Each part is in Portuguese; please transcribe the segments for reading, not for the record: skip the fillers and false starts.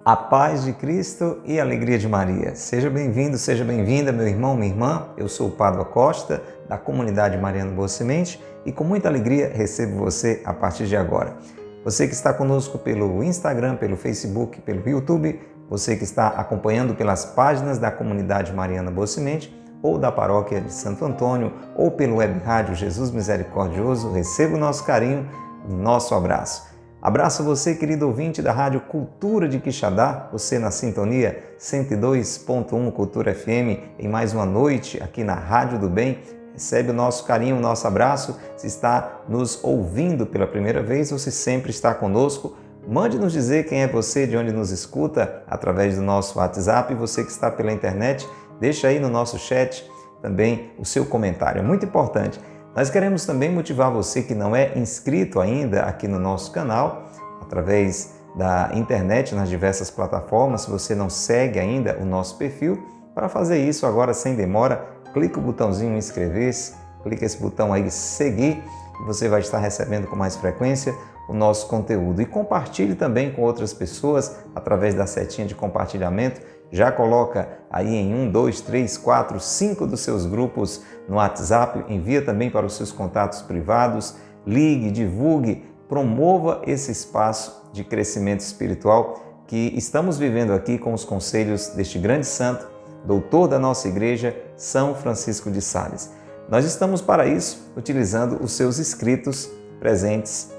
A paz de Cristo e a alegria de Maria. Seja bem-vindo, seja bem-vinda, meu irmão, minha irmã. Eu sou o Padre Costa, da comunidade Mariana Boa Semente, e com muita alegria recebo você a partir de agora. Você que está conosco pelo Instagram, pelo Facebook, pelo YouTube, você que está acompanhando pelas páginas da comunidade Mariana Boa Semente, ou da paróquia de Santo Antônio, ou pelo web rádio Jesus Misericordioso, receba o nosso carinho, o nosso abraço. Abraço você, querido ouvinte da Rádio Cultura de Quixadá, você na sintonia 102.1 Cultura FM, em mais uma noite aqui na Rádio do Bem. Recebe o nosso carinho, o nosso abraço. Se está nos ouvindo pela primeira vez ou se sempre está conosco, mande nos dizer quem é você, de onde nos escuta, através do nosso WhatsApp. E você que está pela internet, deixa aí no nosso chat também o seu comentário. É muito importante. Nós queremos também motivar você que não é inscrito ainda aqui no nosso canal, através da internet, nas diversas plataformas. Se você não segue ainda o nosso perfil, para fazer isso agora sem demora, clica o botãozinho inscrever-se, clica esse botão aí seguir, e você vai estar recebendo com mais frequência o nosso conteúdo. E compartilhe também com outras pessoas através da setinha de compartilhamento. Já coloca aí em 1, 2, 3, 4, 5 dos seus grupos no WhatsApp, envia também para os seus contatos privados, ligue, divulgue, promova esse espaço de crescimento espiritual que estamos vivendo aqui com os conselhos deste grande santo, doutor da nossa igreja, São Francisco de Sales. Nós estamos para isso utilizando os seus escritos presentes,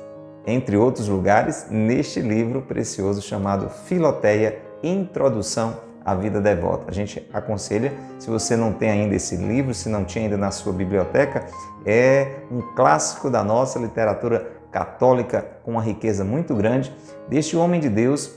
entre outros lugares, neste livro precioso chamado Filoteia, Introdução à Vida Devota. A gente aconselha, se você não tem ainda esse livro, se não tinha ainda na sua biblioteca, é um clássico da nossa literatura católica com uma riqueza muito grande, deste homem de Deus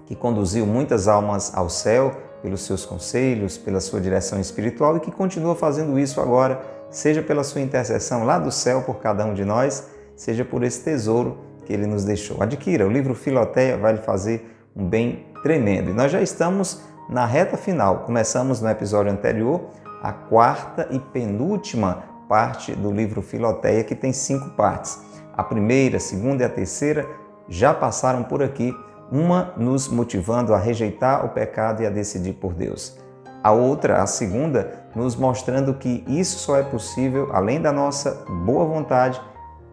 que conduziu muitas almas ao céu pelos seus conselhos, pela sua direção espiritual e que continua fazendo isso agora, seja pela sua intercessão lá do céu por cada um de nós, seja por esse tesouro que ele nos deixou. Adquira, o livro Filoteia vai lhe fazer um bem tremendo. E nós já estamos na reta final. Começamos no episódio anterior a quarta e penúltima parte do livro Filoteia, que tem 5 partes. A primeira, a segunda e a terceira já passaram por aqui, uma nos motivando a rejeitar o pecado e a decidir por Deus. A outra, a segunda, nos mostrando que isso só é possível, além da nossa boa vontade,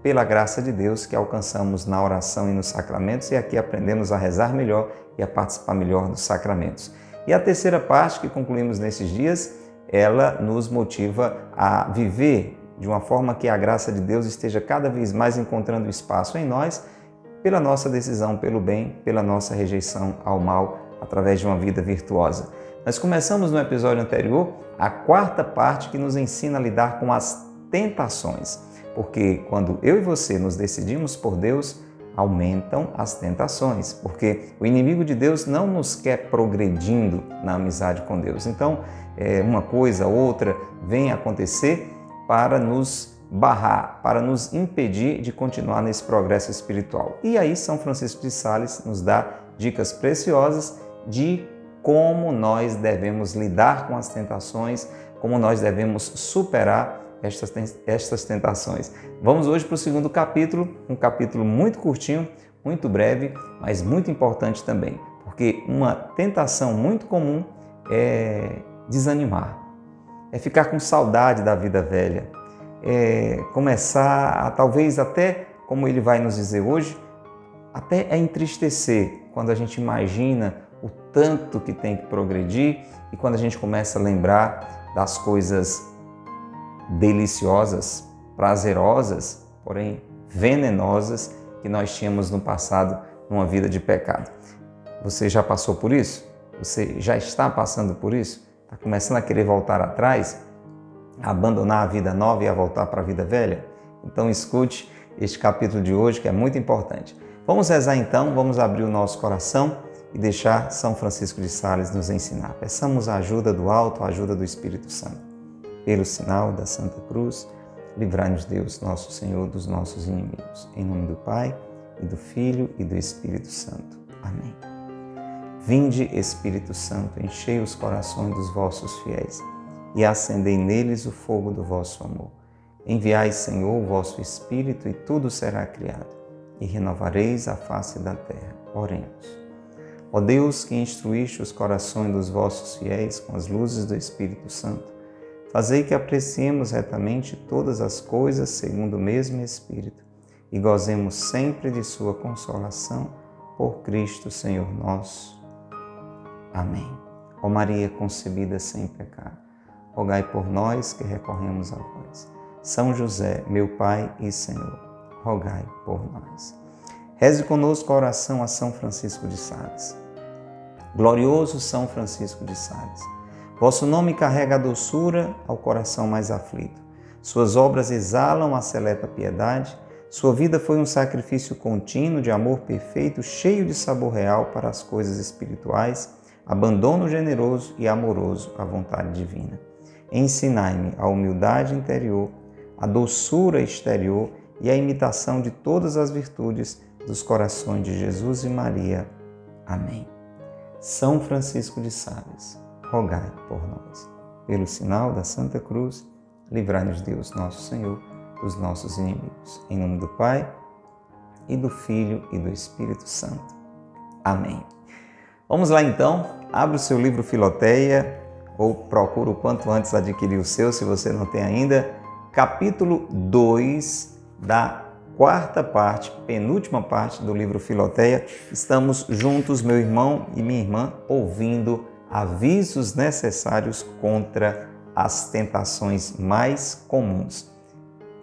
pela graça de Deus que alcançamos na oração e nos sacramentos, e aqui aprendemos a rezar melhor e a participar melhor dos sacramentos. E a terceira parte que concluímos nesses dias, ela nos motiva a viver de uma forma que a graça de Deus esteja cada vez mais encontrando espaço em nós, pela nossa decisão pelo bem, pela nossa rejeição ao mal, através de uma vida virtuosa. Nós começamos no episódio anterior a quarta parte que nos ensina a lidar com as tentações. Porque quando eu e você nos decidimos por Deus, aumentam as tentações. Porque o inimigo de Deus não nos quer progredindo na amizade com Deus. Então, uma coisa, outra vem acontecer para nos barrar, para nos impedir de continuar nesse progresso espiritual. E aí São Francisco de Sales nos dá dicas preciosas de como nós devemos lidar com as tentações, como nós devemos superar estas tentações. Vamos hoje para o segundo capítulo, um capítulo muito curtinho, muito breve, mas muito importante também, porque uma tentação muito comum é desanimar, é ficar com saudade da vida velha, é começar a, talvez até, como ele vai nos dizer hoje, até a entristecer quando a gente imagina o tanto que tem que progredir e quando a gente começa a lembrar das coisas deliciosas, prazerosas, porém venenosas que nós tínhamos no passado numa vida de pecado. Você já passou por isso? Você já está passando por isso? Está começando a querer voltar atrás? A abandonar a vida nova e a voltar para a vida velha? Então escute este capítulo de hoje que é muito importante. Vamos rezar então, vamos abrir o nosso coração e deixar São Francisco de Sales nos ensinar. Peçamos a ajuda do alto, a ajuda do Espírito Santo. Pelo sinal da Santa Cruz, livrai-nos Deus, nosso Senhor, dos nossos inimigos. Em nome do Pai, e do Filho, e do Espírito Santo. Amém. Vinde, Espírito Santo, enchei os corações dos vossos fiéis e acendei neles o fogo do vosso amor. Enviai, Senhor, o vosso Espírito e tudo será criado, e renovareis a face da terra. Oremos. Ó Deus, que instruíste os corações dos vossos fiéis com as luzes do Espírito Santo, fazei que apreciemos retamente todas as coisas segundo o mesmo Espírito e gozemos sempre de sua consolação por Cristo Senhor nosso. Amém. Ó Maria concebida sem pecado, rogai por nós que recorremos a vós. São José, meu Pai e Senhor, rogai por nós. Reze conosco a oração a São Francisco de Sales. Glorioso São Francisco de Sales, vosso nome carrega a doçura ao coração mais aflito. Suas obras exalam a seleta piedade. Sua vida foi um sacrifício contínuo de amor perfeito, cheio de sabor real para as coisas espirituais, abandono generoso e amoroso à vontade divina. Ensinai-me a humildade interior, a doçura exterior e a imitação de todas as virtudes dos corações de Jesus e Maria. Amém. São Francisco de Sales, rogai por nós. Pelo sinal da Santa Cruz, livrai-nos Deus, nosso Senhor, dos nossos inimigos. Em nome do Pai, e do Filho, e do Espírito Santo. Amém. Vamos lá então, abre o seu livro Filoteia, ou procura o quanto antes adquirir o seu, se você não tem ainda, capítulo 2 da quarta parte, penúltima parte do livro Filoteia. Estamos juntos, meu irmão e minha irmã, ouvindo avisos necessários contra as tentações mais comuns.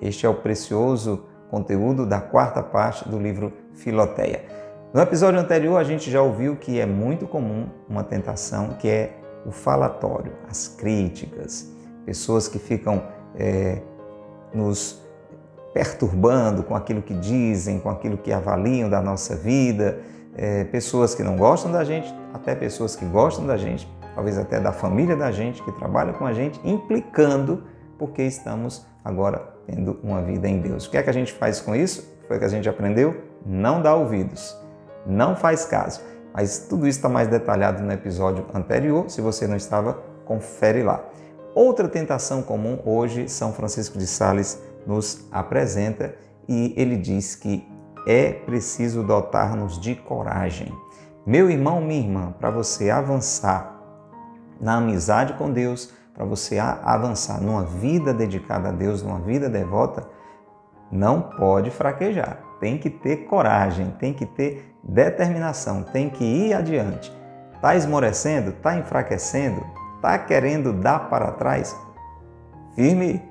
Este é o precioso conteúdo da quarta parte do livro Filoteia. No episódio anterior, a gente já ouviu que é muito comum uma tentação que é o falatório, as críticas, pessoas que ficam nos perturbando com aquilo que dizem, com aquilo que avaliam da nossa vida, pessoas que não gostam da gente, até pessoas que gostam da gente, talvez até da família da gente, que trabalha com a gente, implicando porque estamos agora tendo uma vida em Deus. O que é que a gente faz com isso? Foi o que a gente aprendeu? Não dá ouvidos, não faz caso. Mas tudo isso está mais detalhado no episódio anterior. Se você não estava, confere lá. Outra tentação comum hoje, São Francisco de Sales nos apresenta e ele diz que é preciso dotar-nos de coragem. Meu irmão, minha irmã, para você avançar na amizade com Deus, para você avançar numa vida dedicada a Deus, numa vida devota, não pode fraquejar. Tem que ter coragem, tem que ter determinação, tem que ir adiante. Está esmorecendo? Está enfraquecendo? Está querendo dar para trás? Firme,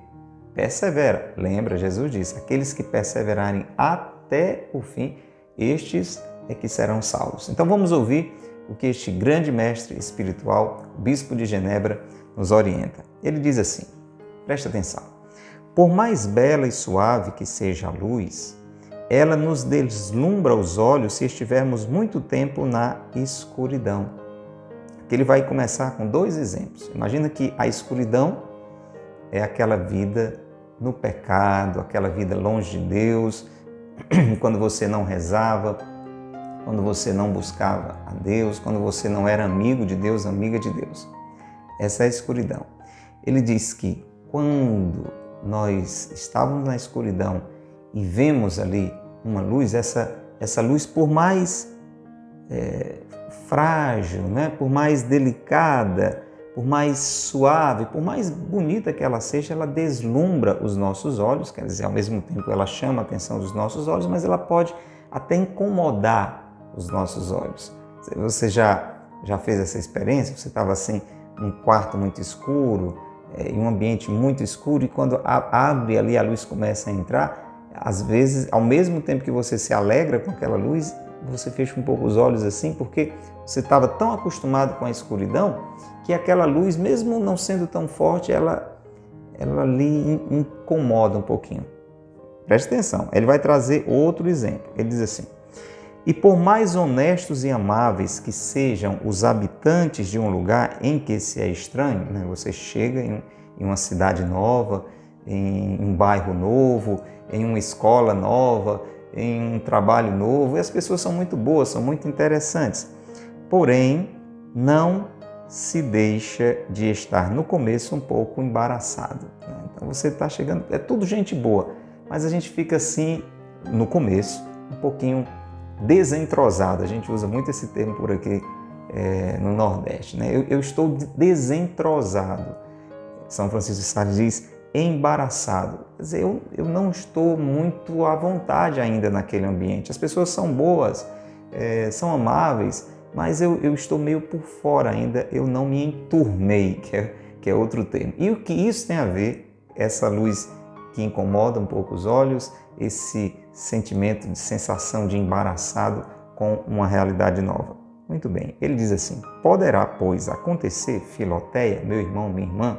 persevera. Lembra, Jesus disse, aqueles que perseverarem até o fim, estes é que serão salvos. Então vamos ouvir o que este grande mestre espiritual, o Bispo de Genebra, nos orienta. Ele diz assim, presta atenção. Por mais bela e suave que seja a luz, ela nos deslumbra os olhos se estivermos muito tempo na escuridão. Aqui ele vai começar com dois exemplos. Imagina que a escuridão é aquela vida no pecado, aquela vida longe de Deus, quando você não rezava, quando você não buscava a Deus, quando você não era amigo de Deus, amiga de Deus. Essa é a escuridão. Ele diz que quando nós estávamos na escuridão e vemos ali uma luz, essa luz por mais frágil, né? Por mais delicada, por mais suave, por mais bonita que ela seja, ela deslumbra os nossos olhos, quer dizer, ao mesmo tempo ela chama a atenção dos nossos olhos, mas ela pode até incomodar os nossos olhos. Você já fez essa experiência? Você estava assim, num quarto muito escuro, em um ambiente muito escuro, e quando abre ali a luz começa a entrar, às vezes, ao mesmo tempo que você se alegra com aquela luz, você fecha um pouco os olhos assim, porque você estava tão acostumado com a escuridão que aquela luz, mesmo não sendo tão forte, ela lhe incomoda um pouquinho. Preste atenção, ele vai trazer outro exemplo. Ele diz assim, e por mais honestos e amáveis que sejam os habitantes de um lugar em que se é estranho, né? Você chega em uma cidade nova, em um bairro novo, em uma escola nova, em um trabalho novo, e as pessoas são muito boas, são muito interessantes. Porém, não se deixa de estar no começo um pouco embaraçado, né? Então você está chegando, é tudo gente boa, mas a gente fica assim, no começo, um pouquinho desentrosado. A gente usa muito esse termo por aqui no Nordeste, né? Eu estou desentrosado. São Francisco de Sales diz embaraçado. Quer dizer, eu não estou muito à vontade ainda naquele ambiente. As pessoas são boas, são amáveis, mas eu estou meio por fora ainda, eu não me enturmei, que é outro termo. E o que isso tem a ver, essa luz que incomoda um pouco os olhos, esse sentimento de sensação de embaraçado com uma realidade nova? Muito bem, ele diz assim: poderá, pois, acontecer, Filoteia, meu irmão, minha irmã,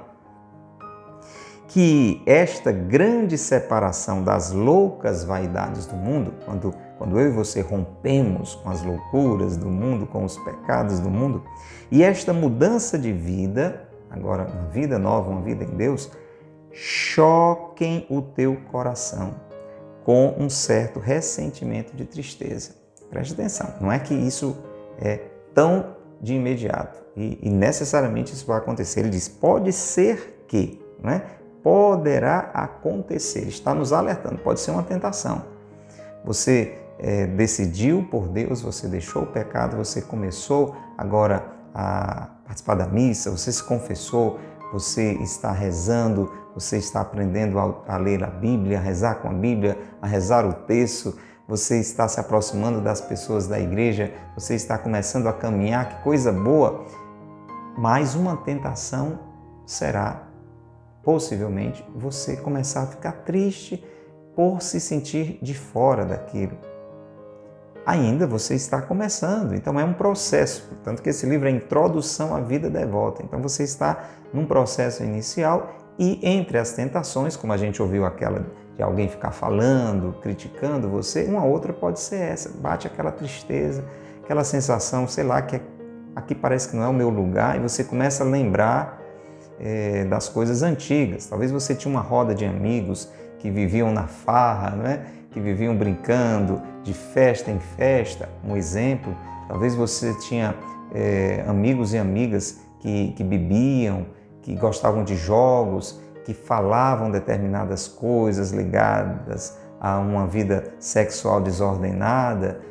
que esta grande separação das loucas vaidades do mundo, quando eu e você rompemos com as loucuras do mundo, com os pecados do mundo, e esta mudança de vida, agora uma vida nova, uma vida em Deus, choquem o teu coração com um certo ressentimento de tristeza. Preste atenção, não é que isso é tão de imediato e necessariamente isso vai acontecer. Ele diz, pode ser que, não é? Poderá acontecer, está nos alertando, pode ser uma tentação. Você decidiu por Deus, você deixou o pecado, você começou agora a participar da missa, você se confessou, você está rezando, você está aprendendo a ler a Bíblia, a rezar com a Bíblia, a rezar o texto, você está se aproximando das pessoas da igreja, você está começando a caminhar, que coisa boa, mas uma tentação será possivelmente você começar a ficar triste por se sentir de fora daquilo. Ainda você está começando, então é um processo. Tanto que esse livro é Introdução à Vida Devota. Então você está num processo inicial e entre as tentações, como a gente ouviu aquela de alguém ficar falando, criticando você, uma outra pode ser essa. Bate aquela tristeza, aquela sensação, sei lá, que aqui parece que não é o meu lugar e você começa a lembrar das coisas antigas. Talvez você tinha uma roda de amigos que viviam na farra, né? Que viviam brincando de festa em festa, um exemplo. Talvez você tinha amigos e amigas que bebiam, que gostavam de jogos, que falavam determinadas coisas ligadas a uma vida sexual desordenada,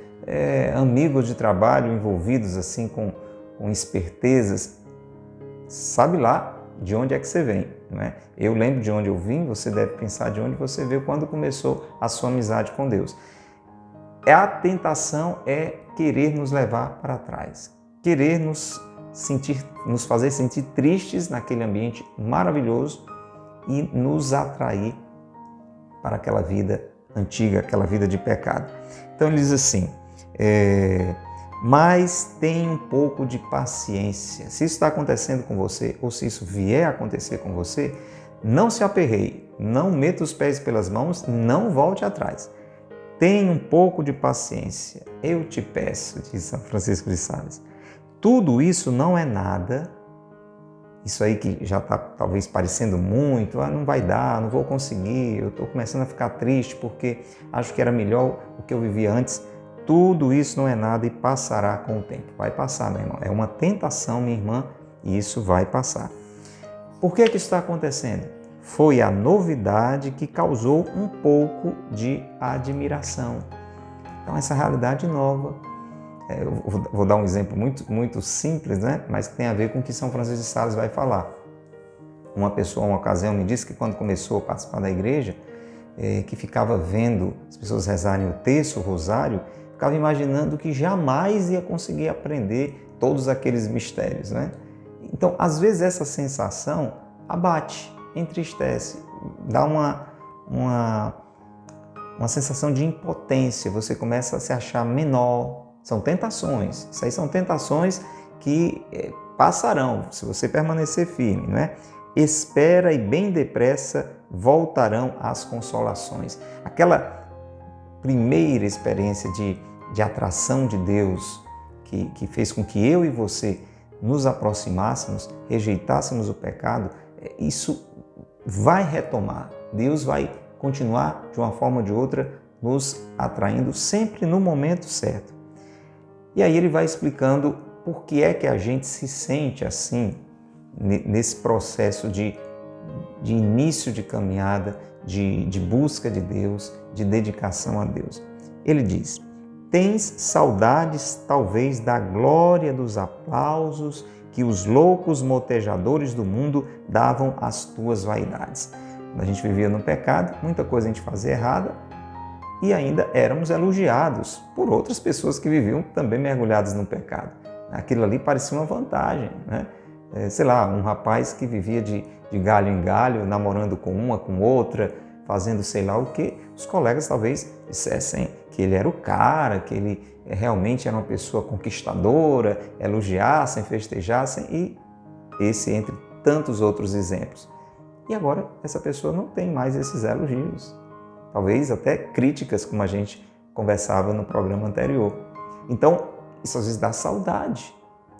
amigos de trabalho envolvidos assim com espertezas. Sabe lá de onde é que você vem, né? Eu lembro de onde eu vim, você deve pensar de onde você veio quando começou a sua amizade com Deus. A tentação é querer nos levar para trás, querer nos fazer sentir tristes naquele ambiente maravilhoso e nos atrair para aquela vida antiga, aquela vida de pecado. Então ele diz assim, mas tenha um pouco de paciência. Se isso está acontecendo com você, ou se isso vier a acontecer com você, não se aperreie, não meta os pés pelas mãos, não volte atrás. Tenha um pouco de paciência. Eu te peço, diz São Francisco de Sales. Tudo isso não é nada. Isso aí que já está talvez parecendo muito, não vai dar, não vou conseguir, eu estou começando a ficar triste porque acho que era melhor o que eu vivia antes. Tudo isso não é nada e passará com o tempo. Vai passar, meu irmão. É uma tentação, minha irmã, e isso vai passar. Por que isso está acontecendo? Foi a novidade que causou um pouco de admiração. Então, essa realidade nova, eu vou dar um exemplo muito simples, né? Mas que tem a ver com o que São Francisco de Sales vai falar. Uma pessoa, uma ocasião, me disse que quando começou a participar da igreja, que ficava vendo as pessoas rezarem o terço, o rosário, ficava imaginando que jamais ia conseguir aprender todos aqueles mistérios, né? Então, às vezes essa sensação abate, entristece, dá uma sensação de impotência, você começa a se achar menor. São tentações, isso aí são tentações que passarão, se você permanecer firme, não é? Espera e bem depressa voltarão as consolações. Aquela primeira experiência de atração de Deus que fez com que eu e você nos aproximássemos, rejeitássemos o pecado, isso vai retomar. Deus vai continuar de uma forma ou de outra nos atraindo sempre no momento certo. E aí ele vai explicando por que é que a gente se sente assim nesse processo de início de caminhada, de busca de Deus, de dedicação a Deus. Ele diz, Tens saudades, talvez, da glória dos aplausos que os loucos motejadores do mundo davam às tuas vaidades. Quando a gente vivia no pecado, muita coisa a gente fazia errada e ainda éramos elogiados por outras pessoas que viviam também mergulhadas no pecado. Aquilo ali parecia uma vantagem, né? Sei lá, um rapaz que vivia de galho em galho, namorando com uma, com outra, fazendo sei lá o quê. Os colegas talvez dissessem que ele era o cara, que ele realmente era uma pessoa conquistadora, elogiassem, festejassem e esse entre tantos outros exemplos. E agora essa pessoa não tem mais esses elogios. Talvez até críticas, como a gente conversava no programa anterior. Então, isso às vezes dá saudade.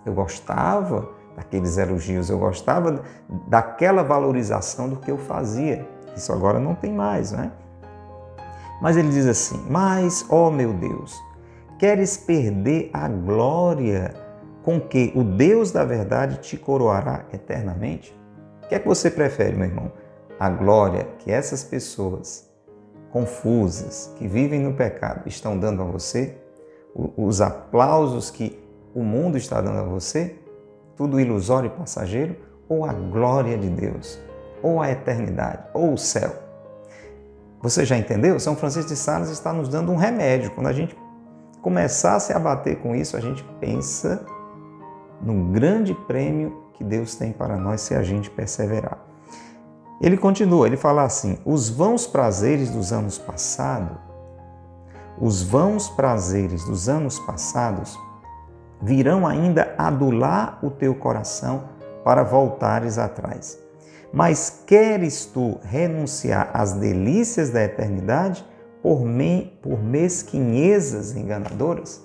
Eu gostava daqueles elogios, eu gostava daquela valorização do que eu fazia. Isso agora não tem mais, né? Mas ele diz assim, mas, ó meu Deus, queres perder a glória com que o Deus da verdade te coroará eternamente? O que é que você prefere, meu irmão? A glória que essas pessoas confusas, que vivem no pecado, estão dando a você? Os aplausos que o mundo está dando a você? Tudo ilusório e passageiro? Ou a glória de Deus? Ou a eternidade? Ou o céu? Você já entendeu? São Francisco de Sales está nos dando um remédio. Quando a gente começar a se abater com isso, a gente pensa no grande prêmio que Deus tem para nós se a gente perseverar. Ele continua, ele fala assim, os vãos prazeres dos anos passados, virão ainda adular o teu coração para voltares atrás. Mas queres tu renunciar às delícias da eternidade por mesquinhezas enganadoras?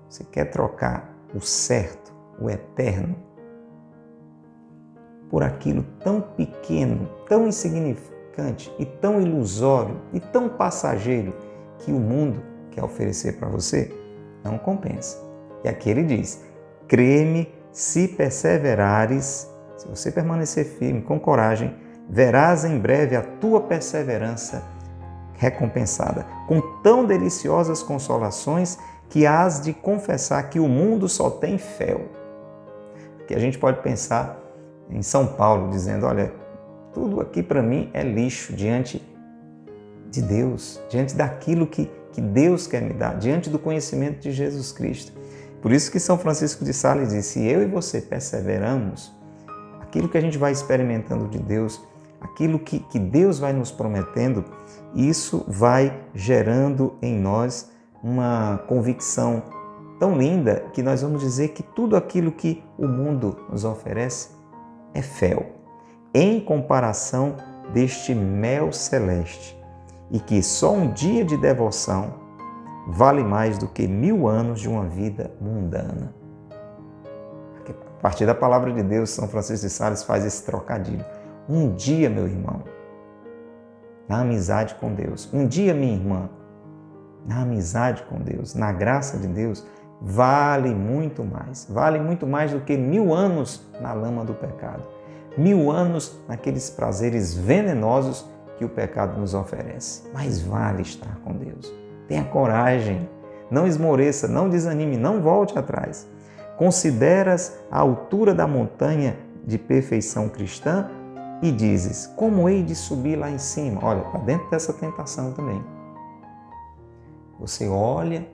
Você quer trocar o certo, o eterno, por aquilo tão pequeno, tão insignificante e tão ilusório e tão passageiro que o mundo quer oferecer para você? Não compensa. E aqui ele diz, crê-me, se perseverares, se você permanecer firme, com coragem, verás em breve a tua perseverança recompensada, com tão deliciosas consolações que hás de confessar que o mundo só tem fel. Que a gente pode pensar em São Paulo, dizendo, olha, tudo aqui para mim é lixo diante de Deus, diante daquilo que Deus quer me dar, diante do conhecimento de Jesus Cristo. Por isso que São Francisco de Sales diz, se eu e você perseveramos, aquilo que a gente vai experimentando de Deus, aquilo que Deus vai nos prometendo, isso vai gerando em nós uma convicção tão linda que nós vamos dizer que tudo aquilo que o mundo nos oferece é fel, em comparação deste mel celeste, e que só um dia de devoção vale mais do que 1000 anos de uma vida mundana. A partir da palavra de Deus, São Francisco de Sales faz esse trocadilho. Um dia, meu irmão, na amizade com Deus, um dia, minha irmã, na amizade com Deus, na graça de Deus, vale muito mais do que 1000 anos na lama do pecado, 1000 anos naqueles prazeres venenosos que o pecado nos oferece. Mas vale estar com Deus. Tenha coragem, não esmoreça, não desanime, não volte atrás. Consideras a altura da montanha de perfeição cristã e dizes, como hei de subir lá em cima? Olha, está dentro dessa tentação também. Você olha,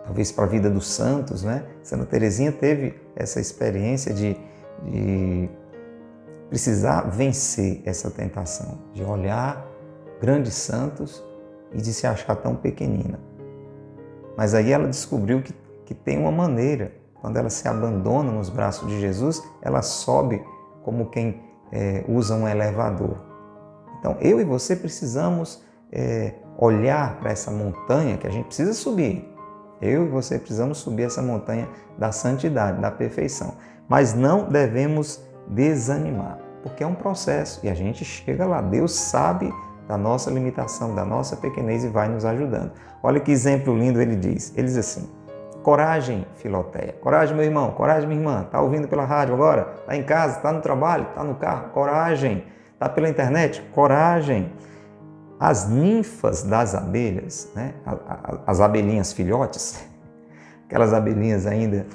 talvez para a vida dos santos, né? Santa Teresinha teve essa experiência de precisar vencer essa tentação, de olhar grandes santos e de se achar tão pequenina. Mas aí ela descobriu que tem uma maneira, quando ela se abandona nos braços de Jesus, ela sobe como quem usa um elevador. Então, eu e você precisamos olhar para essa montanha que a gente precisa subir. Eu e você precisamos subir essa montanha da santidade, da perfeição. Mas não devemos desanimar, porque é um processo e a gente chega lá. Deus sabe da nossa limitação, da nossa pequenez e vai nos ajudando. Olha que exemplo lindo ele diz. Ele diz assim, coragem, Filoteia. Coragem, meu irmão. Coragem, minha irmã. Está ouvindo pela rádio agora? Está em casa? Está no trabalho? Está no carro? Coragem. Está pela internet? Coragem. as ninfas das abelhas, né? As abelhinhas filhotes, aquelas abelhinhas ainda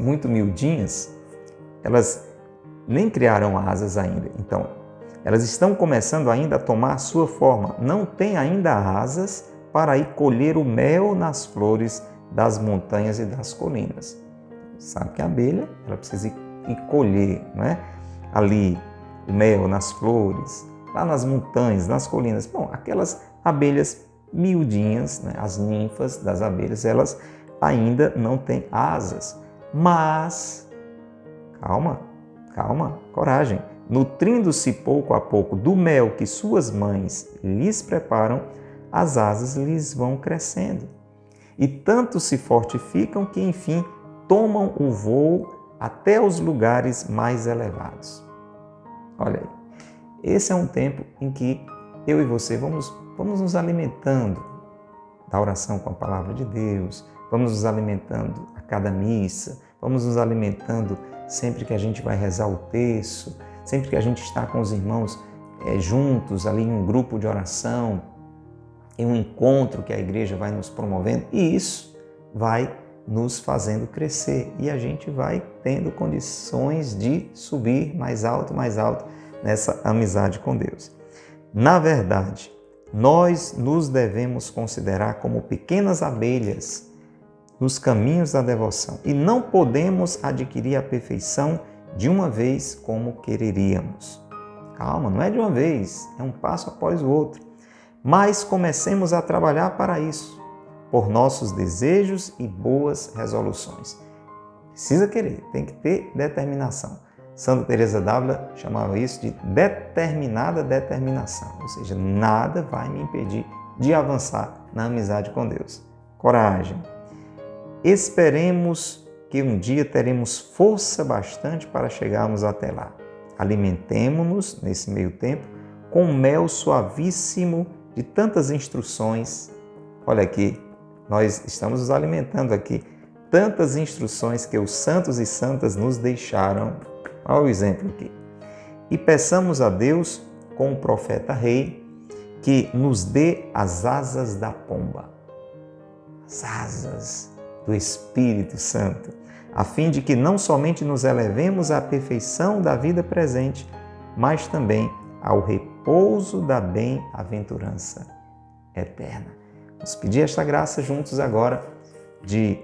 muito miudinhas, elas nem criaram asas ainda. Então, elas estão começando ainda a tomar sua forma. Não têm ainda asas para ir colher o mel nas flores das montanhas e das colinas. Sabe que a abelha, ela precisa ir colher, né? Ali o mel nas flores, lá nas montanhas, nas colinas. Bom, aquelas abelhas miudinhas, né? As ninfas das abelhas, elas ainda não têm asas. Mas, calma, coragem. Nutrindo-se pouco a pouco do mel que suas mães lhes preparam, as asas lhes vão crescendo. E tanto se fortificam que, enfim, tomam o voo até os lugares mais elevados. Olha aí, esse é um tempo em que eu e você vamos nos alimentando da oração com a palavra de Deus, vamos nos alimentando a cada missa, vamos nos alimentando sempre que a gente vai rezar o terço, sempre que a gente está com os irmãos juntos ali em um grupo de oração, em um encontro que a igreja vai nos promovendo, e isso vai nos fazendo crescer e a gente vai tendo condições de subir mais alto nessa amizade com Deus. Na verdade, nós nos devemos considerar como pequenas abelhas nos caminhos da devoção e não podemos adquirir a perfeição de uma vez como quereríamos. Calma, não é de uma vez, é um passo após o outro. Mas comecemos a trabalhar para isso, por nossos desejos e boas resoluções. Precisa querer, tem que ter determinação. Santa Teresa d'Ávila chamava isso de determinada determinação, ou seja, nada vai me impedir de avançar na amizade com Deus. Coragem. Esperemos que um dia teremos força bastante para chegarmos até lá. Alimentemo-nos, nesse meio tempo, com mel suavíssimo de tantas instruções. Olha aqui, nós estamos nos alimentando aqui. Tantas instruções que os santos e santas nos deixaram. Olha o exemplo aqui. E peçamos a Deus, com o profeta rei, que nos dê as asas da pomba. As asas do Espírito Santo, a fim de que não somente nos elevemos à perfeição da vida presente, mas também ao repouso da bem-aventurança eterna. Vamos pedir esta graça juntos agora de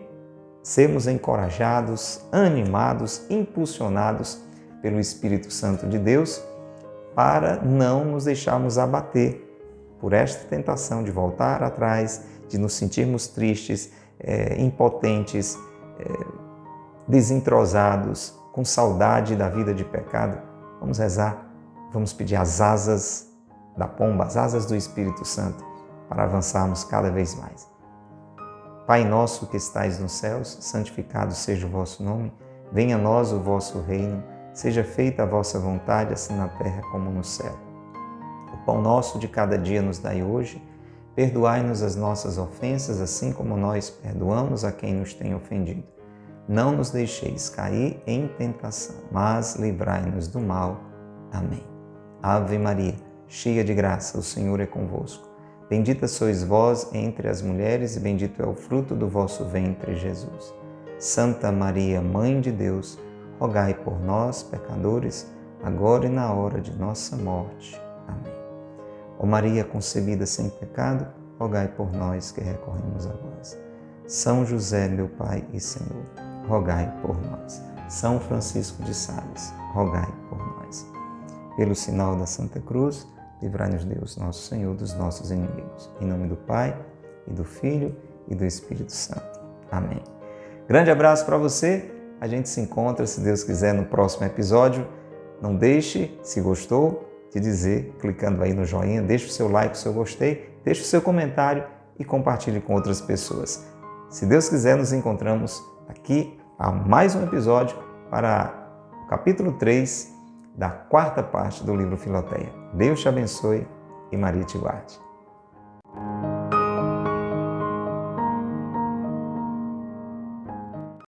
sermos encorajados, animados, impulsionados pelo Espírito Santo de Deus para não nos deixarmos abater por esta tentação de voltar atrás, de nos sentirmos tristes, impotentes, desentrosados, com saudade da vida de pecado. Vamos rezar, vamos pedir as asas da pomba, as asas do Espírito Santo, para avançarmos cada vez mais. Pai nosso que estais nos céus, santificado seja o vosso nome, venha a nós o vosso reino, seja feita a vossa vontade, assim na terra como no céu. O pão nosso de cada dia nos dai hoje, perdoai-nos as nossas ofensas, assim como nós perdoamos a quem nos tem ofendido. Não nos deixeis cair em tentação, mas livrai-nos do mal. Amém. Ave Maria, cheia de graça, o Senhor é convosco. Bendita sois vós entre as mulheres e bendito é o fruto do vosso ventre, Jesus. Santa Maria, Mãe de Deus, rogai por nós, pecadores, agora e na hora de nossa morte. Amém. Ó Maria concebida sem pecado, rogai por nós que recorremos a vós. São José, meu Pai e Senhor, rogai por nós. São Francisco de Sales, rogai por nós. Pelo sinal da Santa Cruz, livrai-nos Deus, nosso Senhor, dos nossos inimigos. Em nome do Pai, e do Filho, e do Espírito Santo. Amém. Grande abraço para você. A gente se encontra, se Deus quiser, no próximo episódio. Não deixe, se gostou, de dizer, clicando aí no joinha, deixe o seu like, o seu gostei, deixe o seu comentário e compartilhe com outras pessoas. Se Deus quiser, nos encontramos aqui a mais um episódio para o capítulo 3 da quarta parte do livro Filoteia. Deus te abençoe e Maria te guarde.